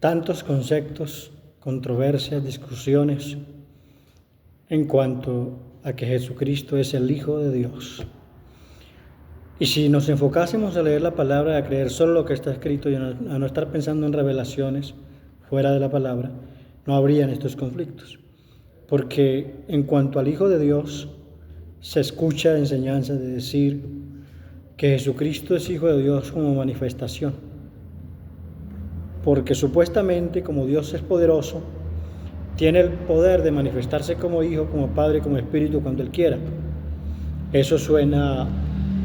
tantos conceptos, controversias, discusiones en cuanto a que Jesucristo es el Hijo de Dios. Y si nos enfocásemos a leer la palabra, a creer solo lo que está escrito y a no estar pensando en revelaciones fuera de la palabra, no habrían estos conflictos. Porque en cuanto al Hijo de Dios, se escucha enseñanza de decir que Jesucristo es Hijo de Dios como manifestación. Porque supuestamente, como Dios es poderoso, tiene el poder de manifestarse como Hijo, como Padre, como Espíritu cuando Él quiera. Eso suena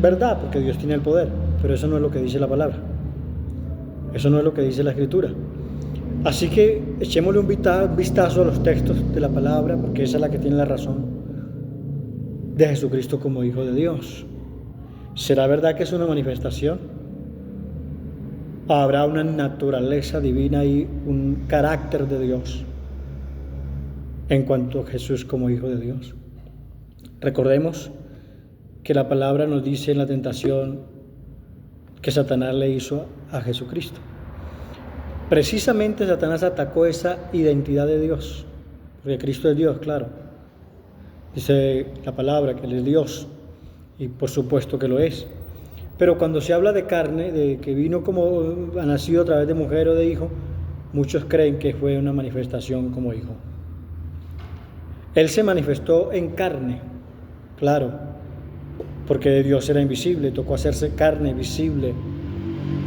verdad, porque Dios tiene el poder, pero eso no es lo que dice la palabra. Eso no es lo que dice la Escritura. Así que echémosle un vistazo a los textos de la palabra, porque esa es la que tiene la razón de Jesucristo como Hijo de Dios. ¿Será verdad que es una manifestación? ¿Habrá una naturaleza divina y un carácter de Dios en cuanto a Jesús como Hijo de Dios? Recordemos que la palabra nos dice en la tentación que Satanás le hizo a Jesucristo. Precisamente Satanás atacó esa identidad de Dios, porque Cristo es Dios, claro. Dice la palabra que Él es Dios, y por supuesto que lo es. Pero cuando se habla de carne, de que vino como ha nacido a través de mujer o de hijo, muchos creen que fue una manifestación como hijo. Él se manifestó en carne, claro, porque Dios era invisible, tocó hacerse carne visible,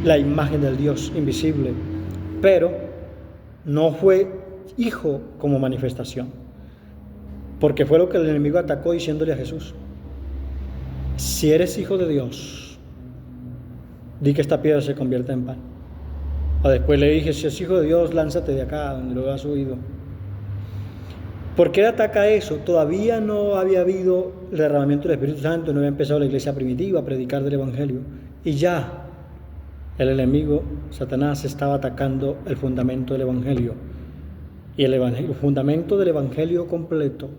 la imagen del Dios invisible, pero no fue hijo como manifestación, porque fue lo que el enemigo atacó diciéndole a Jesús: si eres hijo de Dios, di que esta piedra se convierta en pan. O después le dije: si es hijo de Dios, lánzate de acá donde lo has oído. ¿Por qué ataca eso? Todavía no había habido el derramamiento del Espíritu Santo, no había empezado la iglesia primitiva a predicar del Evangelio. Y ya el enemigo, Satanás, estaba atacando el fundamento del Evangelio. Y el fundamento del Evangelio completo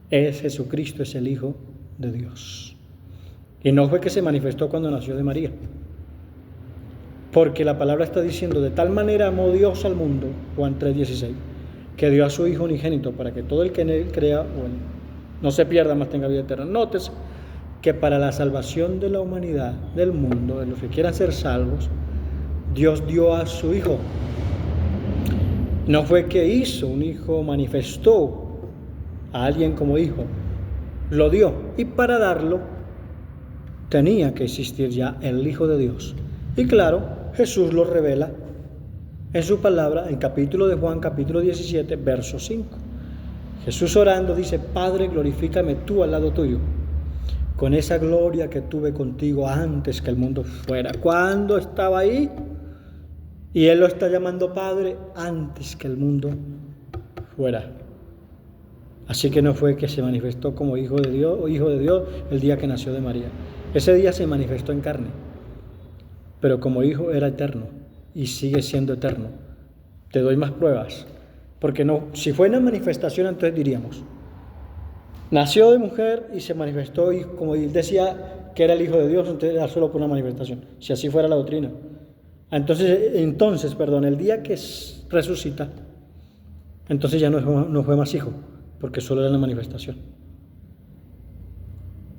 es Jesucristo, es el Hijo de Dios. Y no fue que se manifestó cuando nació de María. Porque la palabra está diciendo: de tal manera amó Dios al mundo, Juan 3:16, que dio a su Hijo unigénito para que todo el que en Él crea, no se pierda, mas tenga vida eterna. Nótese que para la salvación de la humanidad, del mundo, de los que quieran ser salvos, Dios dio a su Hijo. No fue que hizo un hijo, manifestó a alguien como hijo, lo dio. Y para darlo tenía que existir ya el Hijo de Dios. Y claro, Jesús lo revela en su palabra, en capítulo de Juan, capítulo 17, verso 5. Jesús orando dice: Padre, glorifícame tú al lado tuyo, con esa gloria que tuve contigo antes que el mundo fuera. ¿Cuándo estaba ahí? Y Él lo está llamando Padre antes que el mundo fuera. Así que no fue que se manifestó como Hijo de Dios o Hijo de Dios el día que nació de María. Ese día se manifestó en carne, pero como Hijo era eterno y sigue siendo eterno. Te doy más pruebas, porque no, si fue una manifestación, entonces diríamos: nació de mujer y se manifestó, y como él decía que era el Hijo de Dios, entonces era solo por una manifestación, si así fuera la doctrina. Entonces, el día que resucita, entonces ya no fue más hijo, porque solo era la manifestación.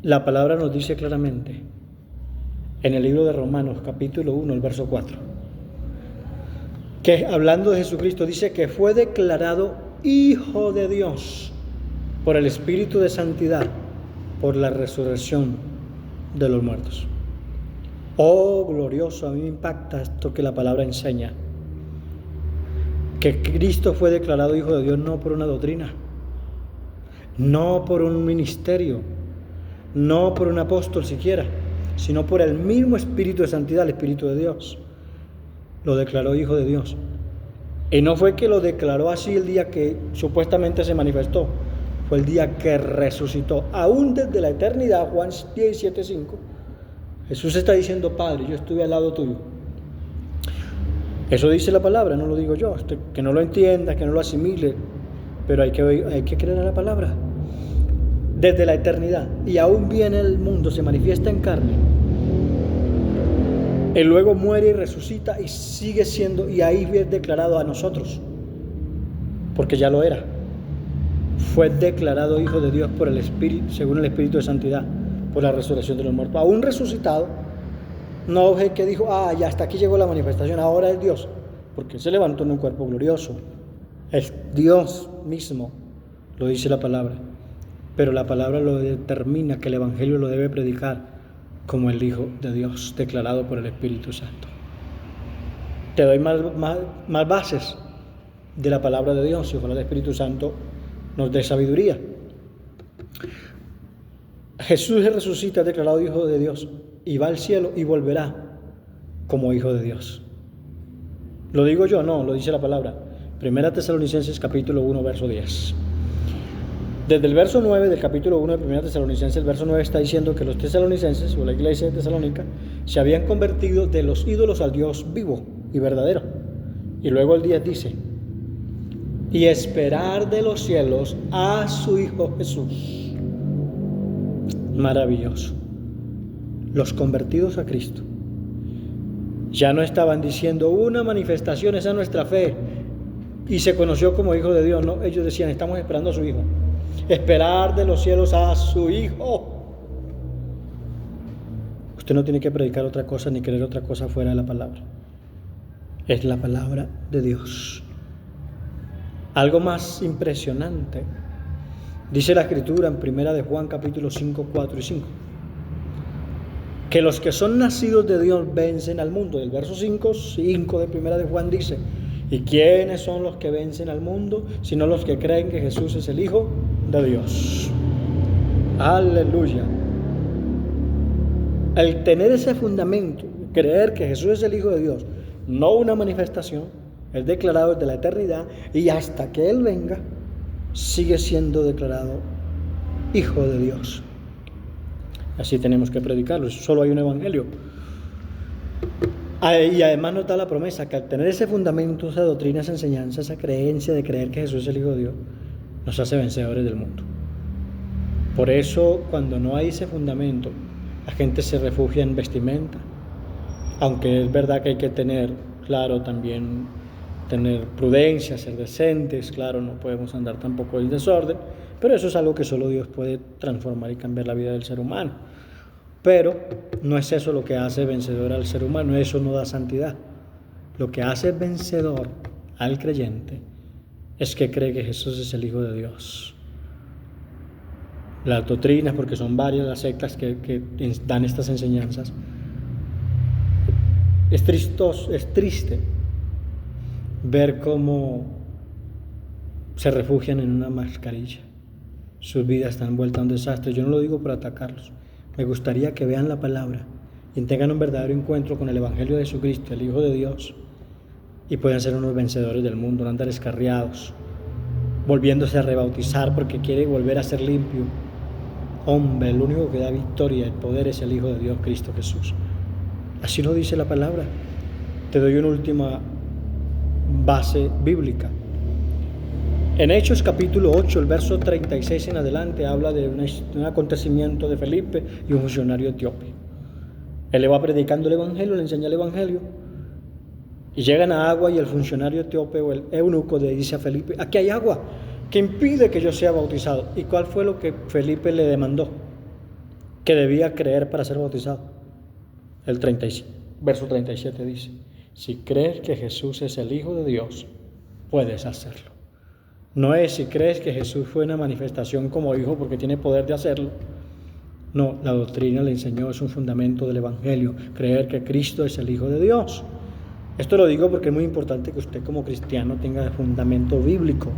La palabra nos dice claramente en el libro de Romanos, capítulo 1, el verso 4, que hablando de Jesucristo dice que fue declarado Hijo de Dios por el Espíritu de Santidad, por la resurrección de los muertos. Oh, glorioso, a mí me impacta esto que la palabra enseña, que Cristo fue declarado Hijo de Dios no por una doctrina, no por un ministerio, no por un apóstol siquiera, sino por el mismo Espíritu de Santidad, el Espíritu de Dios. Lo declaró Hijo de Dios. Y no fue que lo declaró así el día que supuestamente se manifestó, fue el día que resucitó. Aún desde la eternidad, Juan 17:5, Jesús está diciendo: Padre, yo estuve al lado tuyo. Eso dice la palabra, no lo digo yo. Que no lo entienda, que no lo asimile, pero hay que creer en la palabra. Desde la eternidad, y aún viene el mundo, se manifiesta en carne. Él luego muere y resucita y sigue siendo, y ahí es declarado a nosotros, porque ya lo era. Fue declarado Hijo de Dios por el Espíritu, según el Espíritu de Santidad, por la resurrección de los muertos. Aún resucitado, no es que dijo, ya hasta aquí llegó la manifestación, ahora es Dios, porque se levantó en un cuerpo glorioso. Es Dios mismo, lo dice la palabra, pero la palabra lo determina que el Evangelio lo debe predicar como el Hijo de Dios, declarado por el Espíritu Santo. Te doy más bases de la palabra de Dios, y ojalá el Espíritu Santo nos dé sabiduría. Jesús se resucita, declarado Hijo de Dios, y va al cielo y volverá como Hijo de Dios. ¿Lo digo yo? No, lo dice la palabra. Primera Tesalonicenses capítulo 1, verso 10. Desde el verso 9 del capítulo 1 de Primera Tesalonicenses, el verso 9 está diciendo que los tesalonicenses, o la iglesia de Tesalónica, se habían convertido de los ídolos al Dios vivo y verdadero. Y luego el 10 dice, y esperar de los cielos a su Hijo Jesús. Maravilloso. Los convertidos a Cristo ya no estaban diciendo una manifestación, esa es nuestra fe, y se conoció como Hijo de Dios. No, ellos decían, estamos esperando a su Hijo. Esperar de los cielos a su Hijo. Usted no tiene que predicar otra cosa ni creer otra cosa fuera de la palabra. Es la palabra de Dios. Algo más impresionante dice la Escritura en Primera de Juan capítulo 5, 4 y 5, que los que son nacidos de Dios vencen al mundo. El verso 5 de Primera de Juan dice, ¿y quiénes son los que vencen al mundo? Sino los que creen que Jesús es el Hijo de Dios. Aleluya. El tener ese fundamento, creer que Jesús es el Hijo de Dios, no una manifestación, es declarado desde la eternidad, y hasta que Él venga, sigue siendo declarado Hijo de Dios. Así tenemos que predicarlo. Solo hay un evangelio. Y además nos da la promesa que al tener ese fundamento, esa doctrina, esa enseñanza, esa creencia de creer que Jesús es el Hijo de Dios, nos hace vencedores del mundo. Por eso, cuando no hay ese fundamento, la gente se refugia en vestimenta. Aunque es verdad que hay que tener, claro, también tener prudencia, ser decentes, claro, no podemos andar tampoco en desorden, pero eso es algo que solo Dios puede transformar y cambiar la vida del ser humano. Pero no es eso lo que hace vencedor al ser humano, eso no da santidad. Lo que hace vencedor al creyente es que cree que Jesús es el Hijo de Dios. Las doctrinas, porque son varias las sectas que dan estas enseñanzas, es triste ver cómo se refugian en una mascarilla. Sus vidas están envueltas en un desastre. Yo no lo digo por atacarlos. Me gustaría que vean la palabra y tengan un verdadero encuentro con el Evangelio de Jesucristo, el Hijo de Dios, y puedan ser unos vencedores del mundo, no andar escarriados, volviéndose a rebautizar porque quiere volver a ser limpio. Hombre, el único que da victoria, el poder, es el Hijo de Dios, Cristo Jesús. Así lo dice la palabra. Te doy una última base bíblica. En Hechos capítulo 8, el verso 36 en adelante, habla de un acontecimiento de Felipe y un funcionario etíope. Él le va predicando el Evangelio, le enseña el Evangelio, y llegan a agua, y el funcionario etíope o el eunuco le dice a Felipe, aquí hay agua, que impide que yo sea bautizado. ¿Y cuál fue lo que Felipe le demandó? Que debía creer para ser bautizado. El verso 37 dice, si crees que Jesús es el Hijo de Dios, puedes hacerlo. No es si crees que Jesús fue una manifestación como hijo porque tiene poder de hacerlo. No, la doctrina le enseñó, es un fundamento del Evangelio, creer que Cristo es el Hijo de Dios. Esto lo digo porque es muy importante que usted como cristiano tenga fundamento bíblico.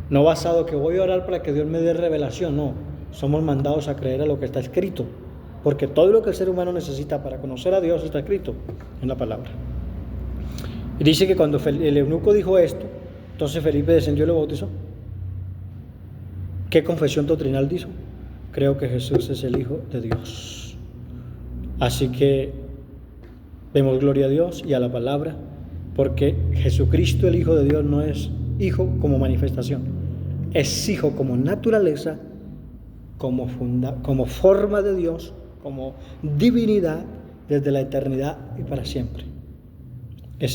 No basado que voy a orar para que Dios me dé revelación, no. Somos mandados a creer a lo que está escrito, porque todo lo que el ser humano necesita para conocer a Dios está escrito en la palabra. Y dice que cuando el eunuco dijo esto, entonces Felipe descendió y lo bautizó. ¿Qué confesión doctrinal hizo? Creo que Jesús es el Hijo de Dios. Así que demos gloria a Dios y a la palabra, porque Jesucristo, el Hijo de Dios, no es hijo como manifestación, es hijo como naturaleza, como forma de Dios, como divinidad, desde la eternidad y para siempre.